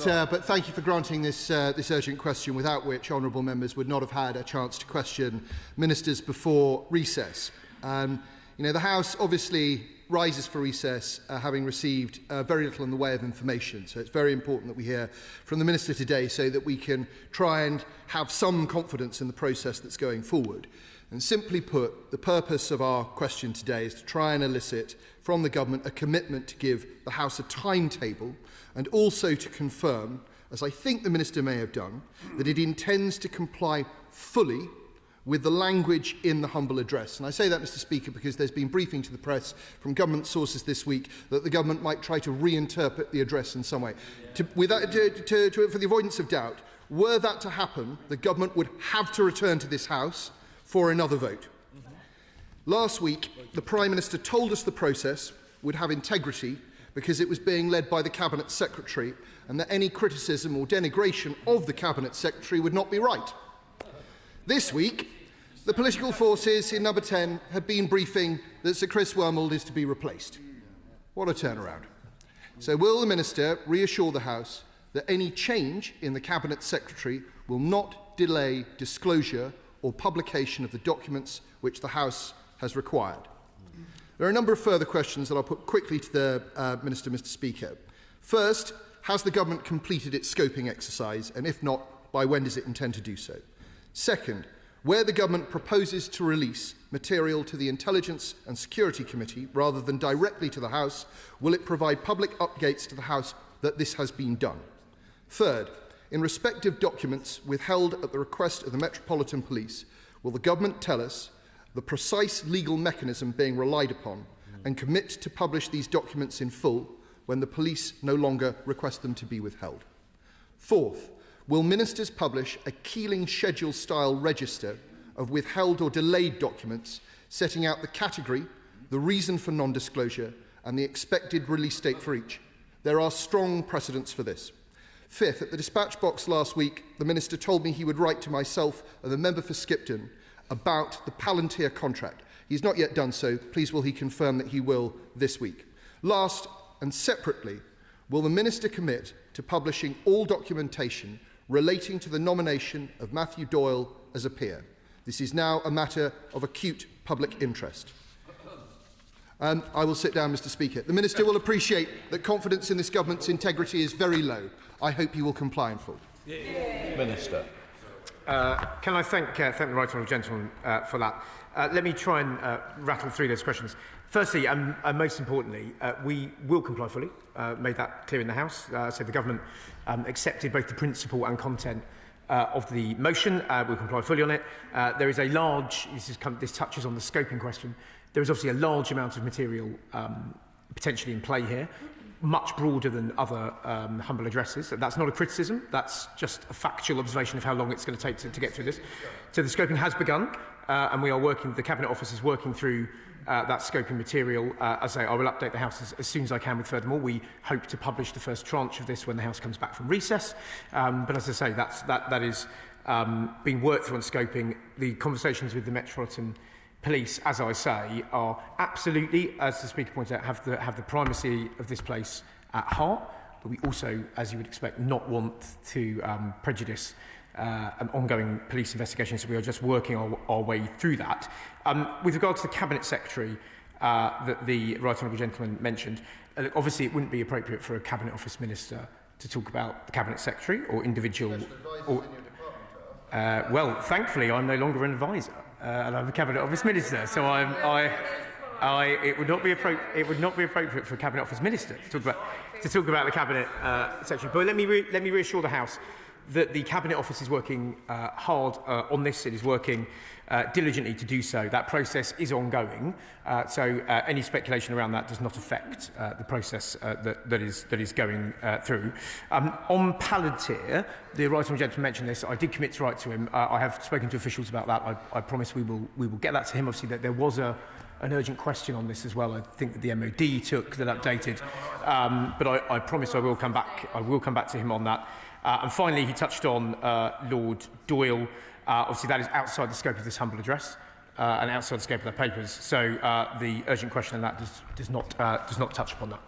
But thank you for granting this urgent question, without which honourable members would not have had a chance to question ministers before recess. The House obviously rises for recess having received very little in the way of information, so it's very important that we hear from the Minister today so that we can try and have some confidence in the process that's going forward. And simply put, the purpose of our question today is to try and elicit from the Government a commitment to give the House a timetable, and also to confirm, as I think the Minister may have done, that it intends to comply fully with the language in the humble address. And I say that, Mr. Speaker, because there's been briefing to the press from government sources this week that the government might try to reinterpret the address in some way. For the avoidance of doubt, were that to happen, the government would have to return to this House for another vote. Last week, the Prime Minister told us the process would have integrity because it was being led by the Cabinet Secretary, and that any criticism or denigration of the Cabinet Secretary would not be right. This week, the political forces in Number 10 have been briefing that Sir Chris Wormald is to be replaced. What a turnaround. So will the Minister reassure the House that any change in the Cabinet Secretary will not delay disclosure or publication of the documents which the House has required? There are a number of further questions that I'll put quickly to the Minister, Mr. Speaker. First, has the Government completed its scoping exercise, and if not, by when does it intend to do so? Second, where the Government proposes to release material to the Intelligence and Security Committee rather than directly to the House, will it provide public updates to the House that this has been done? Third, in respect of documents withheld at the request of the Metropolitan Police, will the Government tell us the precise legal mechanism being relied upon and commit to publish these documents in full when the police no longer request them to be withheld? Fourth, will ministers publish a Keeling schedule-style register of withheld or delayed documents setting out the category, the reason for non-disclosure and the expected release date for each? There are strong precedents for this. Fifth, at the dispatch box last week, the Minister told me he would write to myself and the member for Skipton about the Palantir contract. He's not yet done so. Please will he confirm that he will this week. Last and separately, will the Minister commit to publishing all documentation relating to the nomination of Matthew Doyle as a peer? This is now a matter of acute public interest. I will sit down, Mr. Speaker. The Minister will appreciate that confidence in this Government's integrity is very low. I hope he will comply in full. Minister. Can I thank the right honourable gentleman for that? Let me try and rattle through those questions. Firstly, and most importantly, we will comply fully. Made that clear in the House. So the Government accepted both the principle and content of the motion. We'll comply fully on it. There is a large, this touches on the scoping question, there is obviously a large amount of material potentially in play here, much broader than other humble addresses. That's not a criticism, that's just a factual observation of how long it's going to take to get through this. So the scoping has begun, and we are working, the Cabinet Office is working through that scoping material. As I say, I will update the House as soon as I can with furthermore. We hope to publish the first tranche of this when the House comes back from recess. But as I say, that is being worked through on scoping. The conversations with the Metropolitan Police, as I say, are absolutely, as the Speaker pointed out, have the primacy of this place at heart. But we also, as you would expect, not want to prejudice an ongoing police investigation, so we are just working our way through that. With regard to the Cabinet Secretary that the right honourable gentleman mentioned, obviously it wouldn't be appropriate for a Cabinet Office Minister to talk about the Cabinet Secretary or individual... well, thankfully, I'm no longer an advisor, and I'm a Cabinet Office Minister, so it would not be appropriate for a Cabinet Office Minister to talk about the Cabinet Secretary. But let me reassure the House that the Cabinet Office is working hard on this. It is working diligently to do so. That process is ongoing, so any speculation around that does not affect the process that is going through. On Palantir, the right honourable gentleman mentioned this. I did commit to write to him. I have spoken to officials about that. I promise we will get that to him. Obviously, that there was an urgent question on this as well. I think that the MOD took that updated, but I promise I will come back. I will come back to him on that. And finally, he touched on Lord Doyle. Obviously, that is outside the scope of this humble address and outside the scope of the papers. So the urgent question on that does not touch upon that.